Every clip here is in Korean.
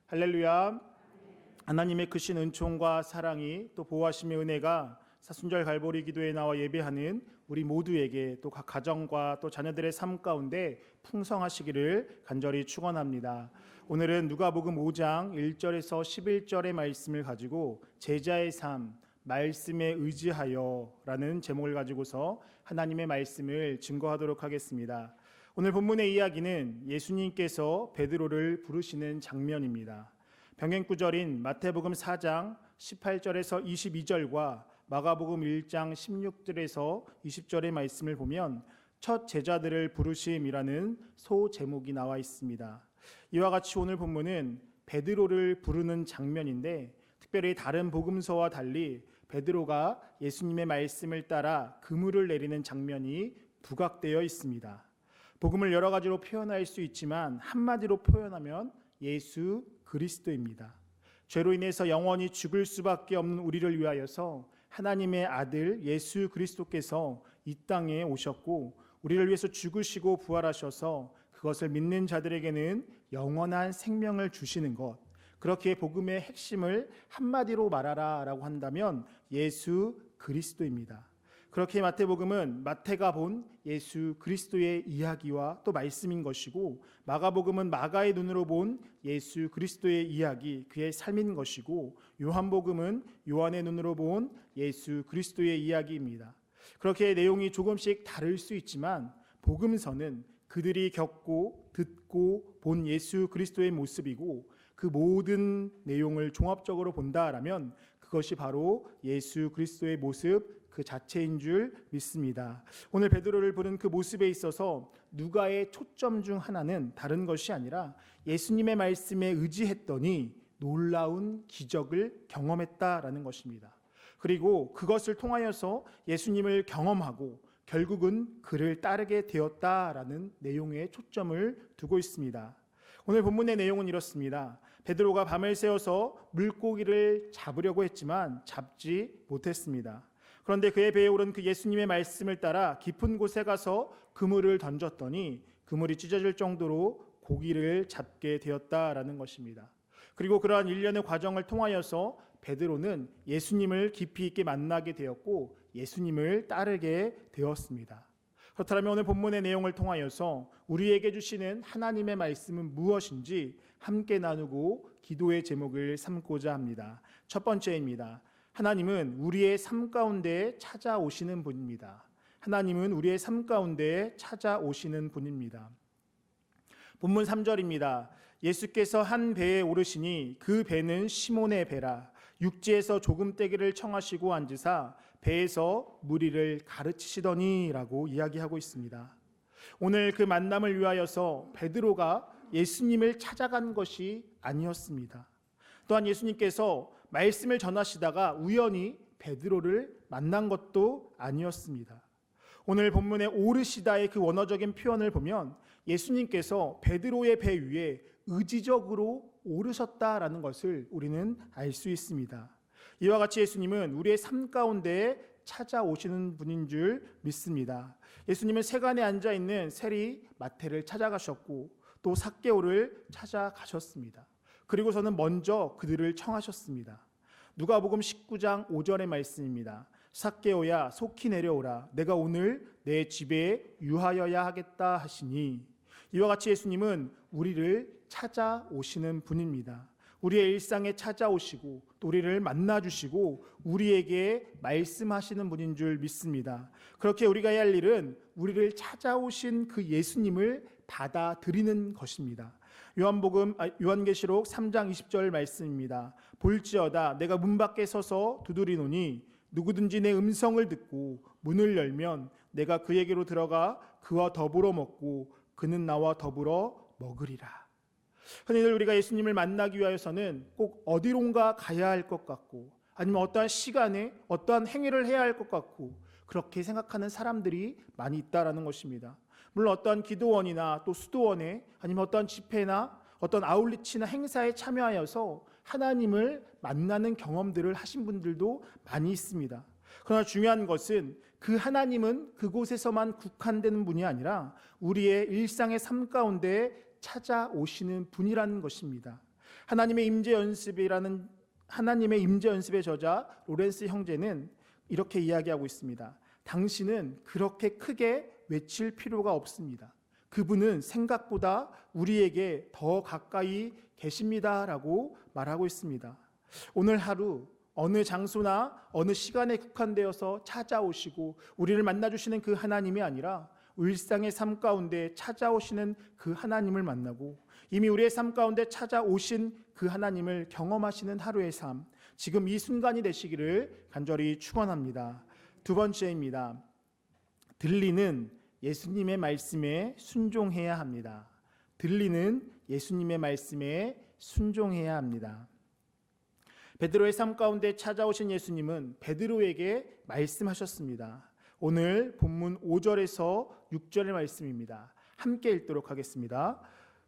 할렐루야. 하나님의 크신 은총과 사랑이 또 보호하심의 은혜가 사순절 갈보리 기도에 나와 예배하는 우리 모두에게 또 각 가정과 또 자녀들의 삶 가운데 풍성하시기를 간절히 축원합니다. 오늘은 누가복음 5장 1절에서 11절의 말씀을 가지고 제자의 삶, 말씀에 의지하여라는 제목을 가지고서 하나님의 말씀을 증거하도록 하겠습니다. 오늘 본문의 이야기는 예수님께서 베드로를 부르시는 장면입니다. 병행구절인 마태복음 4장 18절에서 22절과 마가복음 1장 16절에서 20절의 말씀을 보면 첫 제자들을 부르심이라는 소제목이 나와 있습니다. 이와 같이 오늘 본문은 베드로를 부르는 장면인데 특별히 다른 복음서와 달리 베드로가 예수님의 말씀을 따라 그물을 내리는 장면이 부각되어 있습니다. 복음을 여러 가지로 표현할 수 있지만 한마디로 표현하면 예수 그리스도입니다. 죄로 인해서 영원히 죽을 수밖에 없는 우리를 위하여서 하나님의 아들 예수 그리스도께서 이 땅에 오셨고 우리를 위해서 죽으시고 부활하셔서 그것을 믿는 자들에게는 영원한 생명을 주시는 것, 그렇게 복음의 핵심을 한마디로 말하라 라고 한다면 예수 그리스도입니다. 그렇게 마태복음은 마태가 본 예수 그리스도의 이야기와 또 말씀인 것이고, 마가복음은 마가의 눈으로 본 예수 그리스도의 이야기, 그의 삶인 것이고, 요한복음은 요한의 눈으로 본 예수 그리스도의 이야기입니다. 그렇게 내용이 조금씩 다를 수 있지만 복음서는 그들이 겪고 듣고 본 예수 그리스도의 모습이고, 그 모든 내용을 종합적으로 본다라면 그것이 바로 예수 그리스도의 모습 그 자체인 줄 믿습니다. 오늘 베드로를 부른 그 모습에 있어서 누가의 초점 중 하나는 다른 것이 아니라 예수님의 말씀에 의지했더니 놀라운 기적을 경험했다라는 것입니다. 그리고 그것을 통하여서 예수님을 경험하고 결국은 그를 따르게 되었다라는 내용에 초점을 두고 있습니다. 오늘 본문의 내용은 이렇습니다. 베드로가 밤을 새워서 물고기를 잡으려고 했지만 잡지 못했습니다. 그런데 그의 배에 오른 그 예수님의 말씀을 따라 깊은 곳에 가서 그물을 던졌더니 그물이 찢어질 정도로 고기를 잡게 되었다라는 것입니다. 그리고 그러한 일련의 과정을 통하여서 베드로는 예수님을 깊이 있게 만나게 되었고 예수님을 따르게 되었습니다. 그렇다면 오늘 본문의 내용을 통하여서 우리에게 주시는 하나님의 말씀은 무엇인지 함께 나누고 기도의 제목을 삼고자 합니다. 첫 번째입니다. 하나님은 우리의 삶 가운데 찾아오시는 분입니다. 하나님은 우리의 삶 가운데 찾아오시는 분입니다. 본문 3절입니다. 예수께서 한 배에 오르시니 그 배는 시몬의 배라. 육지에서 조금 떼기를 청하시고 앉으사 배에서 무리를 가르치시더니 라고 이야기하고 있습니다. 오늘 그 만남을 위하여서 베드로가 예수님을 찾아간 것이 아니었습니다. 또한 예수님께서 말씀을 전하시다가 우연히 베드로를 만난 것도 아니었습니다. 오늘 본문의 오르시다의 그 원어적인 표현을 보면 예수님께서 베드로의 배 위에 의지적으로 오르셨다라는 것을 우리는 알 수 있습니다. 이와 같이 예수님은 우리의 삶 가운데 찾아오시는 분인 줄 믿습니다. 예수님은 세간에 앉아있는 세리 마태를 찾아가셨고 또 삭개오를 찾아가셨습니다. 그리고서는 먼저 그들을 청하셨습니다. 누가복음 19장 5절의 말씀입니다. 삭개오야 속히 내려오라. 내가 오늘 내 집에 유하여야 하겠다 하시니. 이와 같이 예수님은 우리를 찾아오시는 분입니다. 우리의 일상에 찾아오시고 또 우리를 만나주시고 우리에게 말씀하시는 분인 줄 믿습니다. 그렇게 우리가 해야 할 일은 우리를 찾아오신 그 예수님을 받아들이는 것입니다. 요한계시록 3장 20절 말씀입니다. 볼지어다 내가 문 밖에 서서 두드리노니 누구든지 내 음성을 듣고 문을 열면 내가 그에게로 들어가 그와 더불어 먹고 그는 나와 더불어 먹으리라. 흔히들 우리가 예수님을 만나기 위하여서는 꼭 어디론가 가야 할 것 같고 아니면 어떠한 시간에 어떠한 행위를 해야 할 것 같고 그렇게 생각하는 사람들이 많이 있다라는 것입니다. 물론 어떠한 기도원이나 또 수도원에 아니면 어떠한 집회나 어떤 아울리치나 행사에 참여하여서 하나님을 만나는 경험들을 하신 분들도 많이 있습니다. 그러나 중요한 것은 그 하나님은 그곳에서만 국한되는 분이 아니라 우리의 일상의 삶 가운데 찾아오시는 분이라는 것입니다. 하나님의 임재 연습의 저자 로렌스 형제는 이렇게 이야기하고 있습니다. 당신은 그렇게 크게 외칠 필요가 없습니다. 그분은 생각보다 우리에게 더 가까이 계십니다라고 말하고 있습니다. 오늘 하루 어느 장소나 어느 시간에 국한되어서 찾아오시고 우리를 만나주시는 그 하나님이 아니라 일상의 삶 가운데 찾아오시는 그 하나님을 만나고 이미 우리의 삶 가운데 찾아오신 그 하나님을 경험하시는 하루의 삶, 지금 이 순간이 되시기를 간절히 축원합니다. 두 번째입니다. 들리는 예수님의 말씀에 순종해야 합니다. 들리는 예수님의 말씀에 순종해야 합니다. 베드로의 삶 가운데 찾아오신 예수님은 베드로에게 말씀하셨습니다. 오늘 본문 5절에서 6절의 말씀입니다. 함께 읽도록 하겠습니다.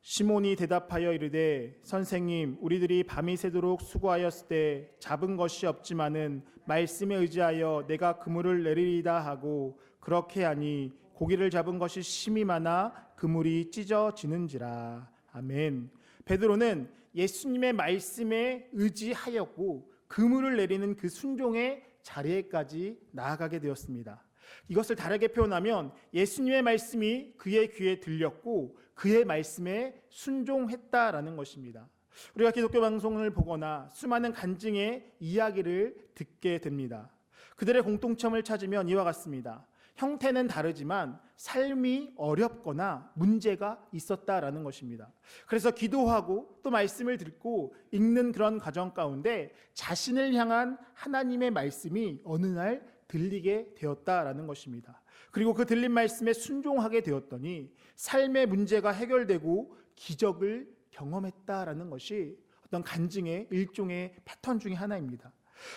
시몬이 대답하여 이르되 선생님, 우리들이 밤이 새도록 수고하였을 때 잡은 것이 없지만은 말씀에 의지하여 내가 그물을 내리리다 하고 그렇게 하니 고기를 잡은 것이 심히 많아 그물이 찢어지는지라. 아멘. 베드로는 예수님의 말씀에 의지하였고 그물을 내리는 그 순종의 자리에까지 나아가게 되었습니다. 이것을 다르게 표현하면 예수님의 말씀이 그의 귀에 들렸고 그의 말씀에 순종했다라는 것입니다. 우리가 기독교 방송을 보거나 수많은 간증의 이야기를 듣게 됩니다. 그들의 공통점을 찾으면 이와 같습니다. 형태는 다르지만 삶이 어렵거나 문제가 있었다라는 것입니다. 그래서 기도하고 또 말씀을 듣고 읽는 그런 과정 가운데 자신을 향한 하나님의 말씀이 어느 날 들리게 되었다라는 것입니다. 그리고 그 들린 말씀에 순종하게 되었더니 삶의 문제가 해결되고 기적을 경험했다라는 것이 어떤 간증의 일종의 패턴 중에 하나입니다.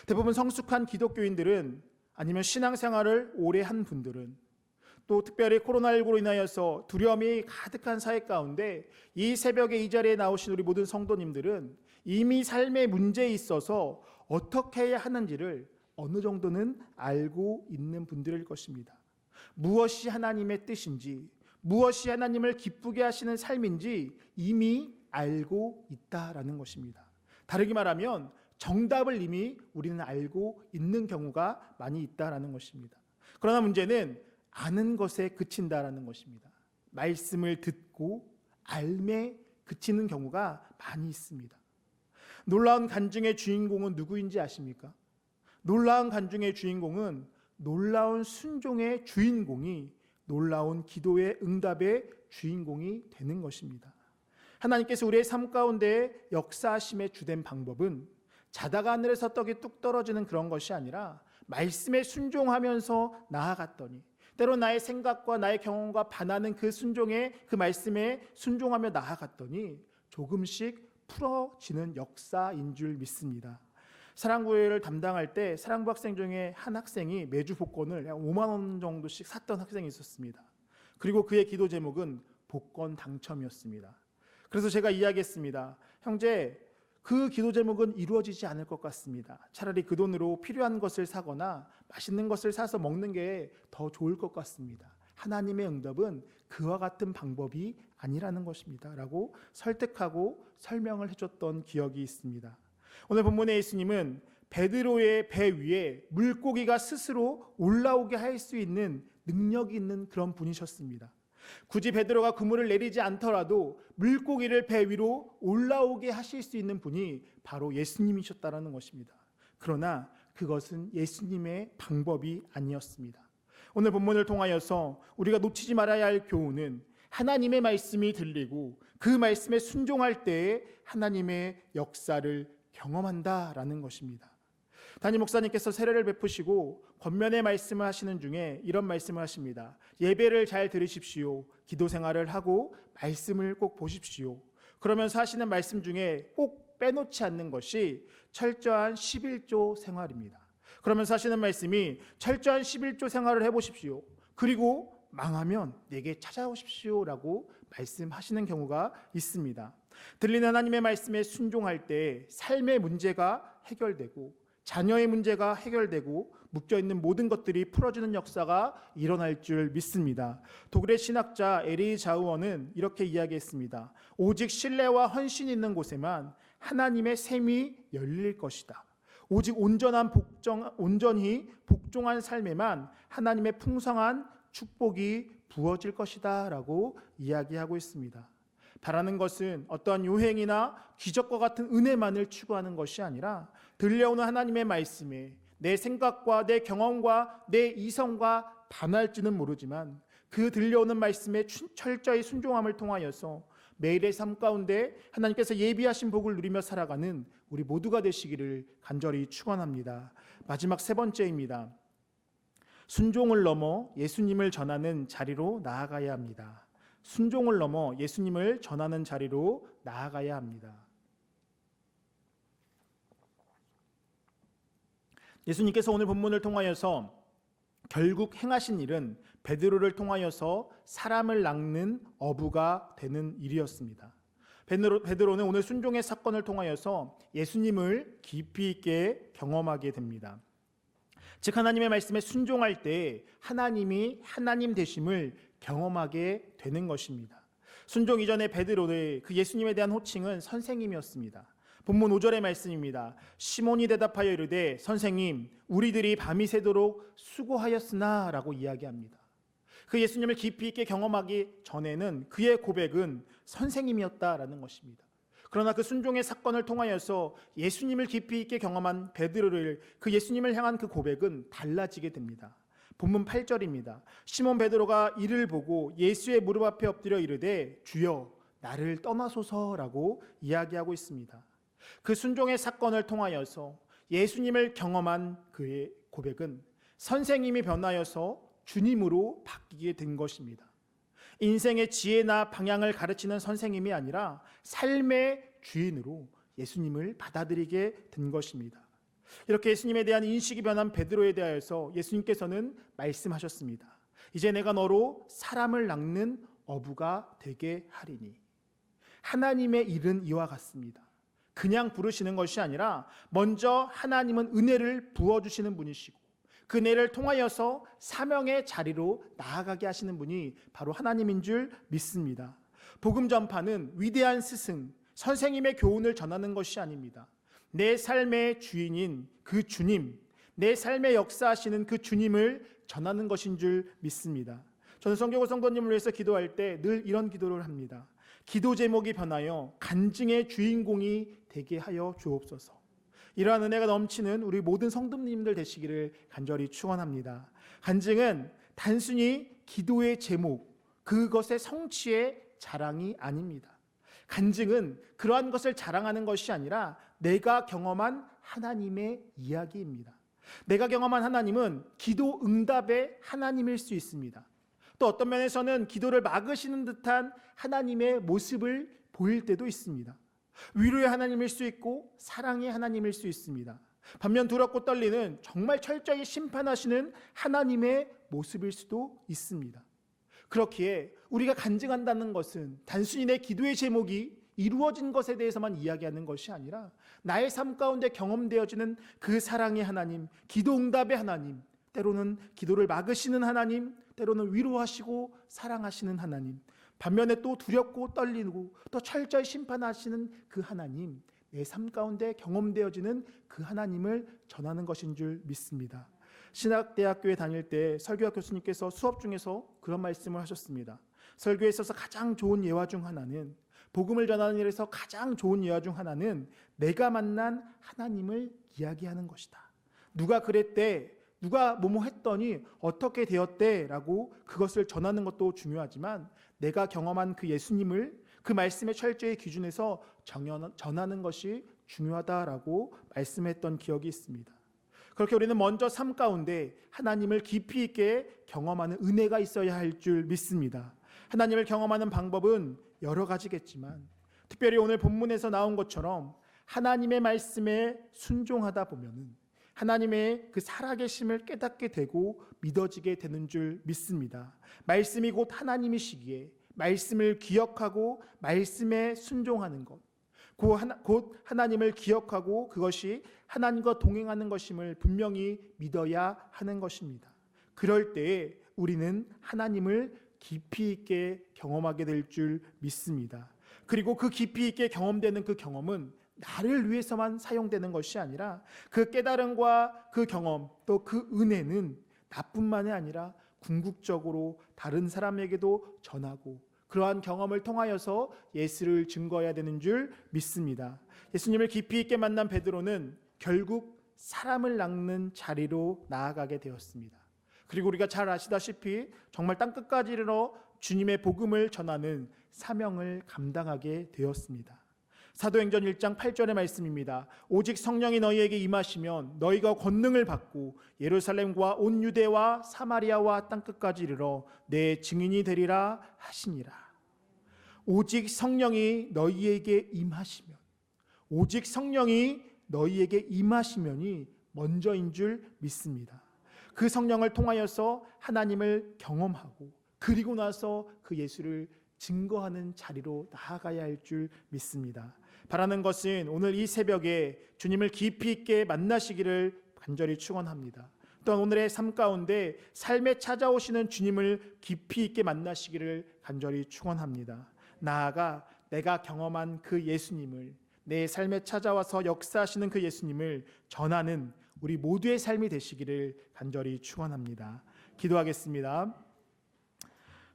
대부분 성숙한 기독교인들은 아니면 신앙생활을 오래 한 분들은 또 특별히 코로나19로 인하여서 두려움이 가득한 사회 가운데 이 새벽에 이 자리에 나오신 우리 모든 성도님들은 이미 삶의 문제에 있어서 어떻게 해야 하는지를 어느 정도는 알고 있는 분들일 것입니다. 무엇이 하나님의 뜻인지, 무엇이 하나님을 기쁘게 하시는 삶인지 이미 알고 있다라는 것입니다. 다르게 말하면 정답을 이미 우리는 알고 있는 경우가 많이 있다라는 것입니다. 그러나 문제는 아는 것에 그친다라는 것입니다. 말씀을 듣고 알매 그치는 경우가 많이 있습니다. 놀라운 간증의 주인공은 누구인지 아십니까? 놀라운 간증의 주인공은 놀라운 순종의 주인공이 놀라운 기도의 응답의 주인공이 되는 것입니다. 하나님께서 우리의 삶 가운데 역사하심의 주된 방법은 자다가 하늘에서 떡이 뚝 떨어지는 그런 것이 아니라 말씀에 순종하면서 나아갔더니 때로 나의 생각과 나의 경험과 반하는 그 순종에 그 말씀에 순종하며 나아갔더니 조금씩 풀어지는 역사인 줄 믿습니다. 사랑구회를 담당할 때 사랑부 학생 중에 한 학생이 매주 복권을 5만 원 정도씩 샀던 학생이 있었습니다. 그리고 그의 기도 제목은 복권 당첨이었습니다. 그래서 제가 이야기했습니다. 형제, 그 기도 제목은 이루어지지 않을 것 같습니다. 차라리 그 돈으로 필요한 것을 사거나 맛있는 것을 사서 먹는 게 더 좋을 것 같습니다. 하나님의 응답은 그와 같은 방법이 아니라는 것입니다. 라고 설득하고 설명을 해줬던 기억이 있습니다. 오늘 본문의 예수님은 베드로의 배 위에 물고기가 스스로 올라오게 할 수 있는 능력이 있는 그런 분이셨습니다. 굳이 베드로가 그물을 내리지 않더라도 물고기를 배 위로 올라오게 하실 수 있는 분이 바로 예수님이셨다라는 것입니다. 그러나 그것은 예수님의 방법이 아니었습니다. 오늘 본문을 통하여서 우리가 놓치지 말아야 할 교훈은 하나님의 말씀이 들리고 그 말씀에 순종할 때에 하나님의 역사를 경험한다라는 것입니다. 담임 목사님께서 세례를 베푸시고 권면의 말씀을 하시는 중에 이런 말씀을 하십니다. 예배를 잘 들으십시오. 기도 생활을 하고 말씀을 꼭 보십시오. 그러면서 하시는 말씀 중에 꼭 빼놓지 않는 것이 철저한 11조 생활입니다. 그러면서 하시는 말씀이 철저한 11조 생활을 해보십시오. 그리고 망하면 내게 찾아오십시오 라고 말씀하시는 경우가 있습니다. 들리는 하나님의 말씀에 순종할 때 삶의 문제가 해결되고 자녀의 문제가 해결되고 묶여있는 모든 것들이 풀어지는 역사가 일어날 줄 믿습니다. 독일의 신학자 에리 자우어는 이렇게 이야기했습니다. 오직 신뢰와 헌신이 있는 곳에만 하나님의 샘이 열릴 것이다. 오직 온전히 복종한 삶에만 하나님의 풍성한 축복이 부어질 것이다 라고 이야기하고 있습니다. 바라는 것은 어떠한 요행이나 기적과 같은 은혜만을 추구하는 것이 아니라 들려오는 하나님의 말씀에 내 생각과 내 경험과 내 이성과 반할지는 모르지만 그 들려오는 말씀에 철저히 순종함을 통하여서 매일의 삶 가운데 하나님께서 예비하신 복을 누리며 살아가는 우리 모두가 되시기를 간절히 축원합니다. 마지막 세 번째입니다. 순종을 넘어 예수님을 전하는 자리로 나아가야 합니다. 순종을 넘어 예수님을 전하는 자리로 나아가야 합니다. 예수님께서 오늘 본문을 통하여서 결국 행하신 일은 베드로를 통하여서 사람을 낚는 어부가 되는 일이었습니다. 베드로는 오늘 순종의 사건을 통하여서 예수님을 깊이 있게 경험하게 됩니다. 즉 하나님의 말씀에 순종할 때 하나님이 하나님 되심을 경험하게 되는 것입니다. 순종 이전에 베드로의 그 예수님에 대한 호칭은 선생님이었습니다. 본문 5절의 말씀입니다. 시몬이 대답하여 이르되 선생님 우리들이 밤이 새도록 수고하였으나 라고 이야기합니다. 그 예수님을 깊이 있게 경험하기 전에는 그의 고백은 선생님이었다라는 것입니다. 그러나 그 순종의 사건을 통하여서 예수님을 깊이 있게 경험한 베드로를 그 예수님을 향한 그 고백은 달라지게 됩니다. 본문 8절입니다. 시몬 베드로가 이를 보고 예수의 무릎 앞에 엎드려 이르되 주여 나를 떠나소서라고 이야기하고 있습니다. 그 순종의 사건을 통하여서 예수님을 경험한 그의 고백은 선생님이 변하여서 주님으로 바뀌게 된 것입니다. 인생의 지혜나 방향을 가르치는 선생님이 아니라 삶의 주인으로 예수님을 받아들이게 된 것입니다. 이렇게 예수님에 대한 인식이 변한 베드로에 대하여서 예수님께서는 말씀하셨습니다. 이제 내가 너로 사람을 낚는 어부가 되게 하리니. 하나님의 일은 이와 같습니다. 그냥 부르시는 것이 아니라 먼저 하나님은 은혜를 부어주시는 분이시고 그 은혜를 통하여서 사명의 자리로 나아가게 하시는 분이 바로 하나님인 줄 믿습니다. 복음 전파는 위대한 스승, 선생님의 교훈을 전하는 것이 아닙니다. 내 삶의 주인인 그 주님, 내 삶의 역사하시는 그 주님을 전하는 것인 줄 믿습니다. 저는 성경고 성도님을 위해서 기도할 때 늘 이런 기도를 합니다. 기도 제목이 변하여 간증의 주인공이 되게 하여 주옵소서. 이러한 은혜가 넘치는 우리 모든 성도님들 되시기를 간절히 축원합니다. 간증은 단순히 기도의 제목, 그것의 성취의 자랑이 아닙니다. 간증은 그러한 것을 자랑하는 것이 아니라 내가 경험한 하나님의 이야기입니다. 내가 경험한 하나님은 기도 응답의 하나님일 수 있습니다. 또 어떤 면에서는 기도를 막으시는 듯한 하나님의 모습을 보일 때도 있습니다. 위로의 하나님일 수 있고 사랑의 하나님일 수 있습니다. 반면 두렵고 떨리는 정말 철저히 심판하시는 하나님의 모습일 수도 있습니다. 그렇기에 우리가 간증한다는 것은 단순히 내 기도의 제목이 이루어진 것에 대해서만 이야기하는 것이 아니라 나의 삶 가운데 경험되어지는 그 사랑의 하나님, 기도 응답의 하나님, 때로는 기도를 막으시는 하나님, 때로는 위로하시고 사랑하시는 하나님, 반면에 또 두렵고 떨리고 또 철저히 심판하시는 그 하나님, 내 삶 가운데 경험되어지는 그 하나님을 전하는 것인 줄 믿습니다. 신학대학교에 다닐 때 설교학 교수님께서 수업 중에서 그런 말씀을 하셨습니다. 설교에 있어서 가장 좋은 예화 중 하나는, 복음을 전하는 일에서 가장 좋은 예화 중 하나는 내가 만난 하나님을 이야기하는 것이다. 누가 그랬대, 누가 뭐뭐 했더니 어떻게 되었대 라고 그것을 전하는 것도 중요하지만 내가 경험한 그 예수님을 그 말씀의 철저히 기준에서 전하는 것이 중요하다라고 말씀했던 기억이 있습니다. 그렇게 우리는 먼저 삶 가운데 하나님을 깊이 있게 경험하는 은혜가 있어야 할 줄 믿습니다. 하나님을 경험하는 방법은 여러 가지겠지만 특별히 오늘 본문에서 나온 것처럼 하나님의 말씀에 순종하다 보면은 하나님의 그 살아계심을 깨닫게 되고 믿어지게 되는 줄 믿습니다. 말씀이 곧 하나님이시기에 말씀을 기억하고 말씀에 순종하는 것, 곧 하나님을 기억하고 그것이 하나님과 동행하는 것임을 분명히 믿어야 하는 것입니다. 그럴 때에 우리는 하나님을 깊이 있게 경험하게 될 줄 믿습니다. 그리고 그 깊이 있게 경험되는 그 경험은 나를 위해서만 사용되는 것이 아니라 그 깨달음과 그 경험 또 그 은혜는 나뿐만이 아니라 궁극적으로 다른 사람에게도 전하고 그러한 경험을 통하여서 예수를 증거해야 되는 줄 믿습니다. 예수님을 깊이 있게 만난 베드로는 결국 사람을 낚는 자리로 나아가게 되었습니다. 그리고 우리가 잘 아시다시피 정말 땅끝까지 이르러 주님의 복음을 전하는 사명을 감당하게 되었습니다. 사도행전 1장 8절의 말씀입니다. 오직 성령이 너희에게 임하시면 너희가 권능을 받고 예루살렘과 온 유대와 사마리아와 땅끝까지 이르러 내 증인이 되리라 하시니라. 오직 성령이 너희에게 임하시면, 오직 성령이 너희에게 임하시면이 먼저인 줄 믿습니다. 그 성령을 통하여서 하나님을 경험하고 그리고 나서 그 예수를 증거하는 자리로 나아가야 할 줄 믿습니다. 바라는 것은 오늘 이 새벽에 주님을 깊이 있게 만나시기를 간절히 축원합니다. 또한 오늘의 삶 가운데 삶에 찾아오시는 주님을 깊이 있게 만나시기를 간절히 축원합니다. 나아가 내가 경험한 그 예수님을, 내 삶에 찾아와서 역사하시는 그 예수님을 전하는 우리 모두의 삶이 되시기를 간절히 축원합니다. 기도하겠습니다.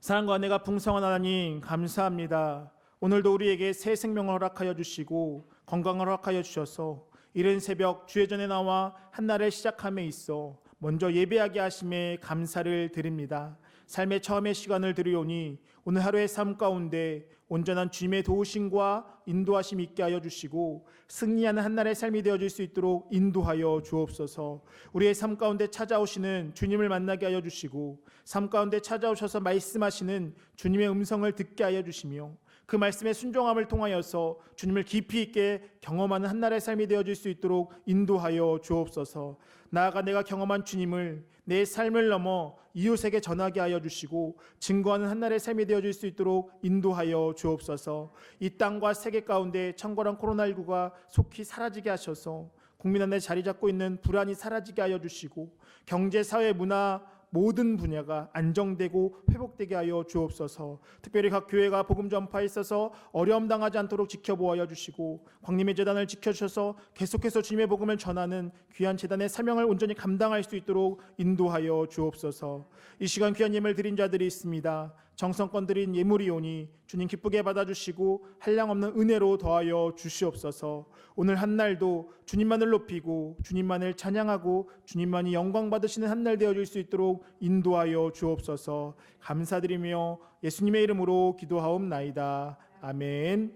사랑과 은혜가 풍성한 하나님, 감사합니다. 오늘도 우리에게 새 생명을 허락하여 주시고 건강을 허락하여 주셔서 이른 새벽 주의 전에 나와 한날을 시작함에 있어 먼저 예배하게 하심에 감사를 드립니다. 삶의 처음의 시간을 드리오니 오늘 하루의 삶 가운데 온전한 주님의 도우심과 인도하심 있게 하여 주시고 승리하는 한날의 삶이 되어질 수 있도록 인도하여 주옵소서. 우리의 삶 가운데 찾아오시는 주님을 만나게 하여 주시고 삶 가운데 찾아오셔서 말씀하시는 주님의 음성을 듣게 하여 주시며 그 말씀의 순종함을 통하여서 주님을 깊이 있게 경험하는 한날의 삶이 되어질 수 있도록 인도하여 주옵소서. 나아가 내가 경험한 주님을 내 삶을 넘어 이웃에게 전하게 하여 주시고 증거하는 한날의 삶이 되어질 수 있도록 인도하여 주옵소서. 이 땅과 세계 가운데 천거란 코로나19가 속히 사라지게 하셔서 국민 안에 자리 잡고 있는 불안이 사라지게 하여 주시고 경제, 사회, 문화 모든 분야가 안정되고 회복되게 하여 주옵소서. 특별히 각 교회가 복음 전파에 있어서 어려움 당하지 않도록 지켜보아 주시고 광림의 재단을 지켜주셔서 계속해서 주님의 복음을 전하는 귀한 재단의 사명을 온전히 감당할 수 있도록 인도하여 주옵소서. 이 시간 귀한 예물 드린 자들이 있습니다. 정성껏 드린 예물이오니 주님 기쁘게 받아주시고 한량없는 은혜로 더하여 주시옵소서. 오늘 한날도 주님만을 높이고 주님만을 찬양하고 주님만이 영광 받으시는 한날 되어질 수 있도록 인도하여 주옵소서. 감사드리며 예수님의 이름으로 기도하옵나이다. 아멘.